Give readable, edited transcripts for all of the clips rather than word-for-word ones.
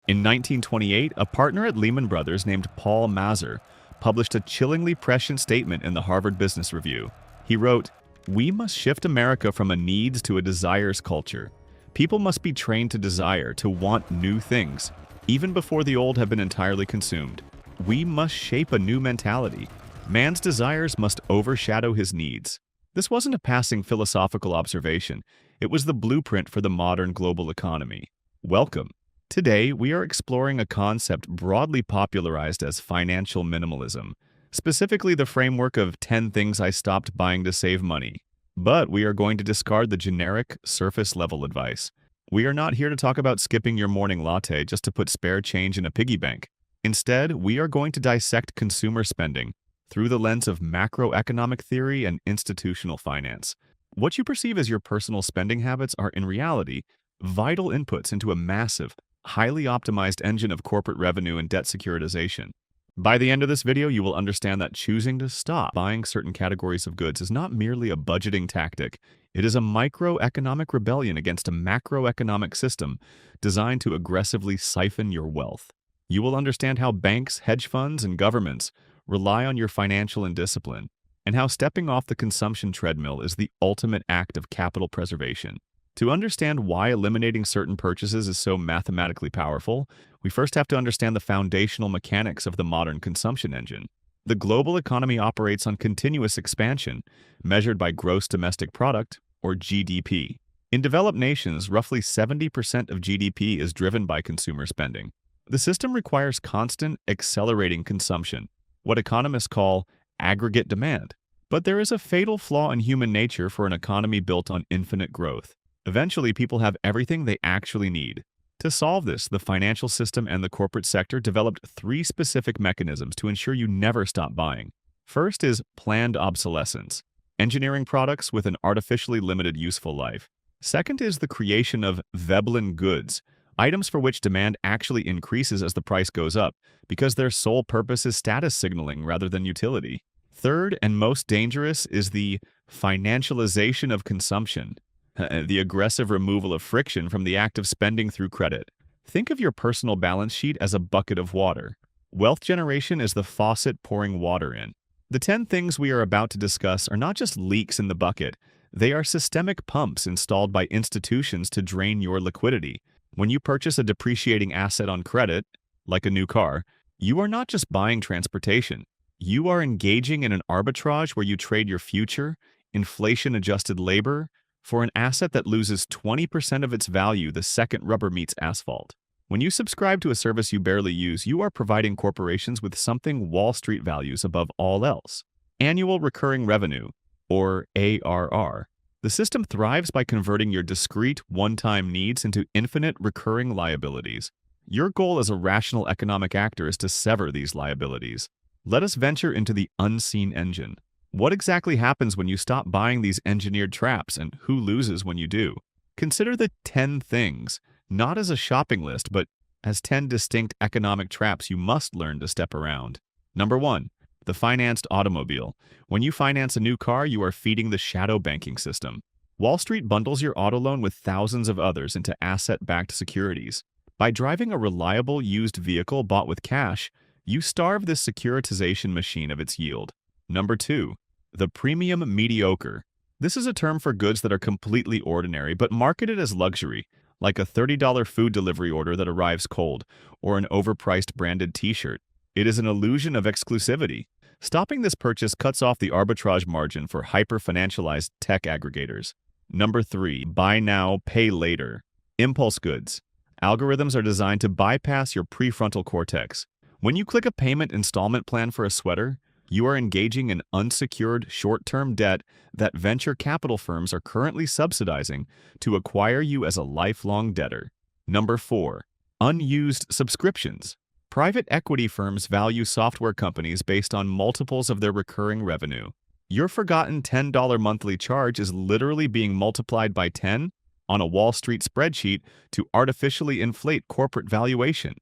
In 1928, a partner at Lehman Brothers named Paul Mazur published a chillingly prescient statement in the Harvard Business Review. He wrote, "We must shift America from a needs to a desires culture. People must be trained to desire, to want new things, even before the old have been entirely consumed. We must shape a new mentality. Man's desires must overshadow his needs." This wasn't a passing philosophical observation. It was the blueprint for the modern global economy. Welcome. Today, we are exploring a concept broadly popularized as financial minimalism, specifically the framework of 10 things I stopped buying to save money. But we are going to discard the generic, surface-level advice. We are not here to talk about skipping your morning latte just to put spare change in a piggy bank. Instead, we are going to dissect consumer spending through the lens of macroeconomic theory and institutional finance. What you perceive as your personal spending habits are, in reality, vital inputs into a massive, highly optimized engine of corporate revenue and debt securitization. By the end of this video, you will understand that choosing to stop buying certain categories of goods is not merely a budgeting tactic. It is a microeconomic rebellion against a macroeconomic system designed to aggressively siphon your wealth. You will understand how banks, hedge funds, and governments rely on your financial indiscipline, and how stepping off the consumption treadmill is the ultimate act of capital preservation. To understand why eliminating certain purchases is so mathematically powerful, we first have to understand the foundational mechanics of the modern consumption engine. The global economy operates on continuous expansion, measured by gross domestic product, or GDP. In developed nations, roughly 70% of GDP is driven by consumer spending. The system requires constant, accelerating consumption, what economists call aggregate demand. But there is a fatal flaw in human nature for an economy built on infinite growth. Eventually, people have everything they actually need. To solve this, the financial system and the corporate sector developed 3 specific mechanisms to ensure you never stop buying. First is planned obsolescence, engineering products with an artificially limited useful life. Second is the creation of Veblen goods, items for which demand actually increases as the price goes up, because their sole purpose is status signaling rather than utility. Third, and most dangerous, is the financialization of consumption, the aggressive removal of friction from the act of spending through credit. Think of your personal balance sheet as a bucket of water. Wealth generation is the faucet pouring water in. The 10 things we are about to discuss are not just leaks in the bucket, they are systemic pumps installed by institutions to drain your liquidity. When you purchase a depreciating asset on credit, like a new car, you are not just buying transportation. You are engaging in an arbitrage where you trade your future, inflation-adjusted labor, for an asset that loses 20% of its value the second rubber meets asphalt. When you subscribe to a service you barely use, you are providing corporations with something Wall Street values above all else: annual recurring revenue, or ARR. The system thrives by converting your discrete, one-time needs into infinite recurring liabilities. Your goal as a rational economic actor is to sever these liabilities. Let us venture into the unseen engine. What exactly happens when you stop buying these engineered traps, and who loses when you do? Consider the 10 things, not as a shopping list, but as 10 distinct economic traps you must learn to step around. Number 1. The financed automobile. When you finance a new car, you are feeding the shadow banking system. Wall Street bundles your auto loan with thousands of others into asset-backed securities. By driving a reliable used vehicle bought with cash, you starve this securitization machine of its yield. Number 2. The premium mediocre. This is a term for goods that are completely ordinary but marketed as luxury, like a $30 food delivery order that arrives cold, or an overpriced branded t-shirt. It is an illusion of exclusivity. Stopping this purchase cuts off the arbitrage margin for hyper-financialized tech aggregators. Number 3. Buy now, pay later. Impulse goods. Algorithms are designed to bypass your prefrontal cortex. When you click a payment installment plan for a sweater, you are engaging in unsecured short-term debt that venture capital firms are currently subsidizing to acquire you as a lifelong debtor. Number 4. Unused subscriptions. Private equity firms value software companies based on multiples of their recurring revenue. Your forgotten $10 monthly charge is literally being multiplied by 10 on a Wall Street spreadsheet to artificially inflate corporate valuation.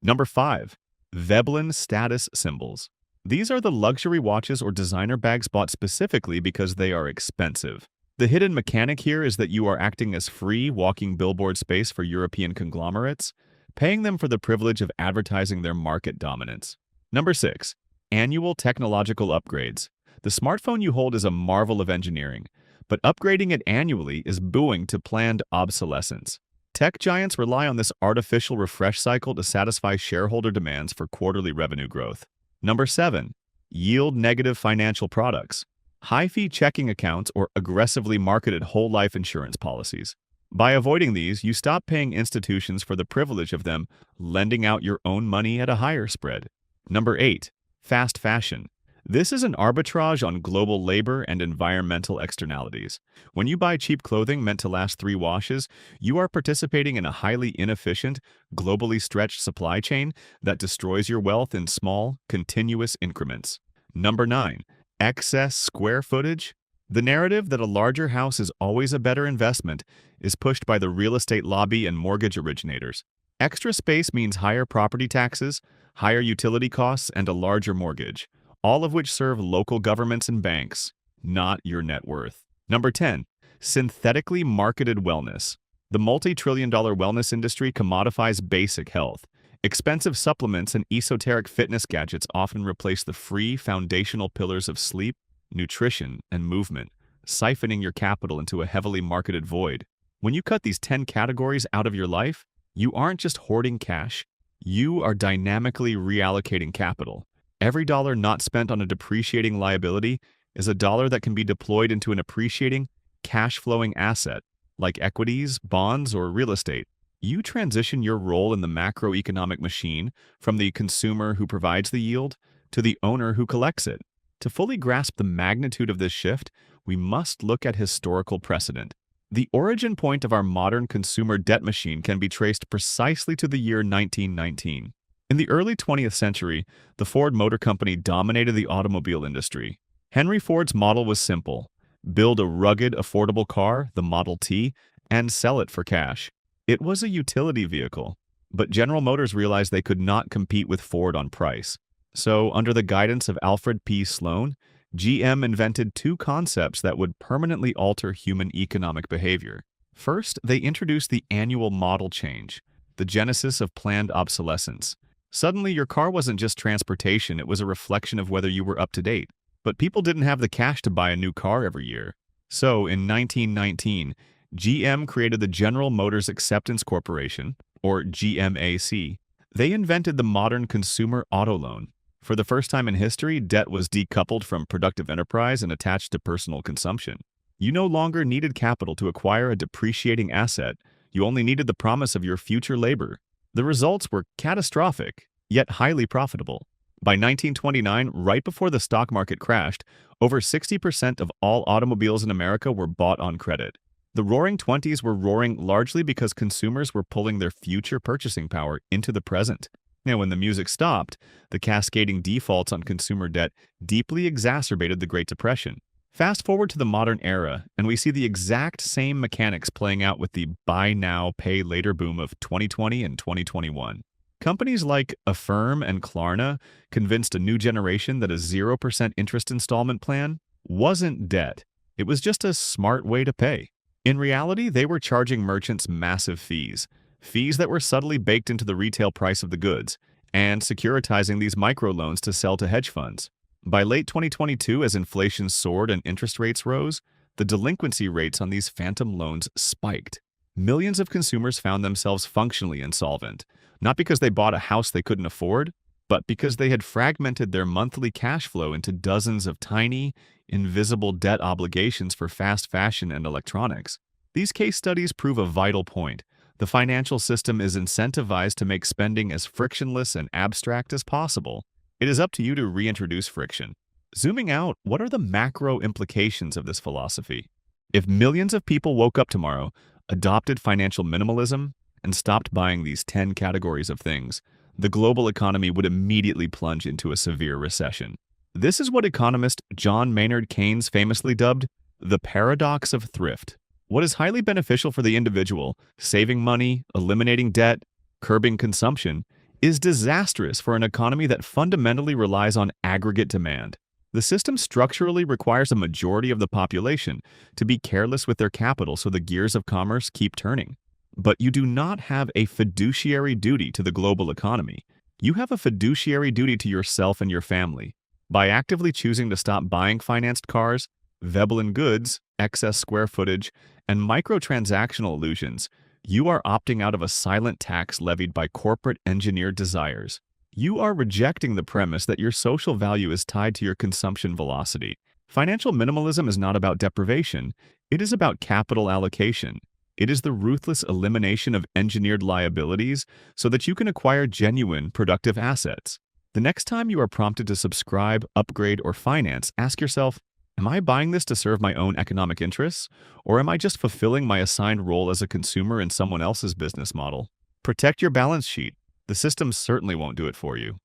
Number 5. Veblen status symbols. These are the luxury watches or designer bags bought specifically because they are expensive. The hidden mechanic here is that you are acting as free walking billboard space for European conglomerates. paying them for the privilege of advertising their market dominance. Number 6. Annual technological upgrades. The smartphone you hold is a marvel of engineering, but upgrading it annually is booing to planned obsolescence. Tech giants rely on this artificial refresh cycle to satisfy shareholder demands for quarterly revenue growth. Number 7. Yield-negative financial products. High-fee checking accounts or aggressively marketed whole life insurance policies. By avoiding these, you stop paying institutions for the privilege of them lending out your own money at a higher spread. Number 8. Fast fashion. This is an arbitrage on global labor and environmental externalities. When you buy cheap clothing meant to last 3 washes, you are participating in a highly inefficient, globally stretched supply chain that destroys your wealth in small, continuous increments. Number 9. Excess square footage. The narrative that a larger house is always a better investment is pushed by the real estate lobby and mortgage originators. Extra space means higher property taxes, higher utility costs, and a larger mortgage, all of which serve local governments and banks, not your net worth. Number 10. Synthetically marketed wellness. The multi-trillion-dollar wellness industry commodifies basic health. Expensive supplements and esoteric fitness gadgets often replace the free foundational pillars of sleep, nutrition, and movement, siphoning your capital into a heavily marketed void. When you cut these 10 categories out of your life, you aren't just hoarding cash, you are dynamically reallocating capital. Every dollar not spent on a depreciating liability is a dollar that can be deployed into an appreciating, cash-flowing asset, like equities, bonds, or real estate. You transition your role in the macroeconomic machine from the consumer who provides the yield to the owner who collects it. To fully grasp the magnitude of this shift, we must look at historical precedent. The origin point of our modern consumer debt machine can be traced precisely to the year 1919. In the early 20th century, the Ford Motor Company dominated the automobile industry. Henry Ford's model was simple: build a rugged, affordable car, the Model T, and sell it for cash. It was a utility vehicle, but General Motors realized they could not compete with Ford on price. So, under the guidance of Alfred P. Sloan, GM invented 2 concepts that would permanently alter human economic behavior. First, they introduced the annual model change, the genesis of planned obsolescence. Suddenly, your car wasn't just transportation, it was a reflection of whether you were up to date. But people didn't have the cash to buy a new car every year. So, in 1919, GM created the General Motors Acceptance Corporation, or GMAC. They invented the modern consumer auto loan. For the first time in history, debt was decoupled from productive enterprise and attached to personal consumption. You no longer needed capital to acquire a depreciating asset. You only needed the promise of your future labor. The results were catastrophic, yet highly profitable. By 1929, right before the stock market crashed, over 60% of all automobiles in America were bought on credit. The Roaring Twenties were roaring largely because consumers were pulling their future purchasing power into the present. Now, when the music stopped, the cascading defaults on consumer debt deeply exacerbated the Great Depression. Fast forward to the modern era, and we see the exact same mechanics playing out with the buy now, pay later boom of 2020 and 2021. Companies like Affirm and Klarna convinced a new generation that a 0% interest installment plan wasn't debt. It was just a smart way to pay. In reality, they were charging merchants massive fees that were subtly baked into the retail price of the goods, and securitizing these microloans to sell to hedge funds. By late 2022, as inflation soared and interest rates rose, the delinquency rates on these phantom loans spiked. Millions of consumers found themselves functionally insolvent, not because they bought a house they couldn't afford, but because they had fragmented their monthly cash flow into dozens of tiny, invisible debt obligations for fast fashion and electronics. These case studies prove a vital point. The financial system is incentivized to make spending as frictionless and abstract as possible. It is up to you to reintroduce friction. Zooming out, what are the macro implications of this philosophy? If millions of people woke up tomorrow, adopted financial minimalism, and stopped buying these 10 categories of things, the global economy would immediately plunge into a severe recession. This is what economist John Maynard Keynes famously dubbed the paradox of thrift. What is highly beneficial for the individual, saving money, eliminating debt, curbing consumption, is disastrous for an economy that fundamentally relies on aggregate demand. The system structurally requires a majority of the population to be careless with their capital so the gears of commerce keep turning. But you do not have a fiduciary duty to the global economy. You have a fiduciary duty to yourself and your family. By actively choosing to stop buying financed cars, Veblen goods, excess square footage, and microtransactional illusions, you are opting out of a silent tax levied by corporate engineered desires. You are rejecting the premise that your social value is tied to your consumption velocity. Financial minimalism is not about deprivation, it is about capital allocation. It is the ruthless elimination of engineered liabilities so that you can acquire genuine, productive assets. The next time you are prompted to subscribe, upgrade, or finance, ask yourself, am I buying this to serve my own economic interests, or am I just fulfilling my assigned role as a consumer in someone else's business model? Protect your balance sheet. The system certainly won't do it for you.